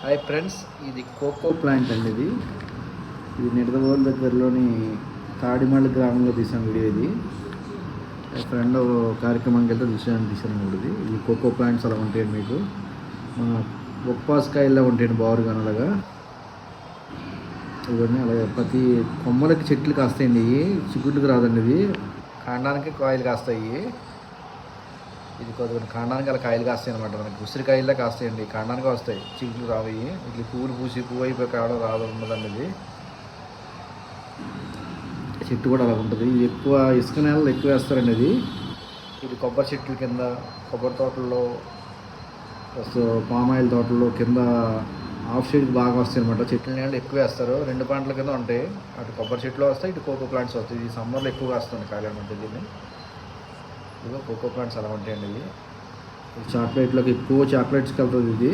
Hi friends, ఇది cocoa plant అండి. ఇది నిడదవోలు దగ్గరలోని తాడిమల్లి గ్రామంలో తీసిన వీడియో. ఇది ఫ్రెండ్ కార్యక్రమానికి వెళ్తే తీసాను కూడా. ఇది కోకో ప్లాంట్స్ అలా ఉంటాయండి. మీకు మన బొప్పాస్కాయల్లో ఉంటాయండి, బారుగాను అలాగా. ఇవన్నీ అలాగే ప్రతి కొమ్మలకి చెట్లు కాస్తాయండి. ఇవి చిగుళ్ళకి రాదండి, ఇది కాండానికి కాయలు కాస్తాయి. ఇది కొద్దిగా కాండానికి అలా కాయలు కాస్తాయి అనమాట. మనకి ఉసిరికాయల్లో కాస్తాయండి, కాండానికి వస్తాయి, చిగులు రావు. ఇట్లా పువ్వులు పూసి పువ్వు అయిపోయి కావడం రాదు ఉండదండి. ఇది చెట్టు కూడా అలా ఉంటుంది. ఇది ఎక్కువ ఇసుక నేలలో ఎక్కువ వేస్తారండి. ఇది కొబ్బరి చెట్ల కింద, కొబ్బరి తోటల్లో, పామాయిల్ తోటల్లో కింద ఆఫ్ షేడ్కి బాగా వస్తాయి అనమాట. చెట్ల నీళ్ళు ఎక్కువ వేస్తారు. 2 పంటల కింద ఉంటాయి. అటు కొబ్బరి చెట్లు వస్తాయి, ఇటు కోకో ప్లాంట్స్ వస్తాయి. ఇది సమ్మర్లో ఎక్కువగా వస్తుంది కాయలు అనమాట. దీన్ని ఇదిగో కోకో ప్లాంట్స్ అలా ఉంటాయండి. ఇది చాక్లెట్లోకి ఎక్కువ చాక్లెట్స్కి వెళ్తుంది ఇది.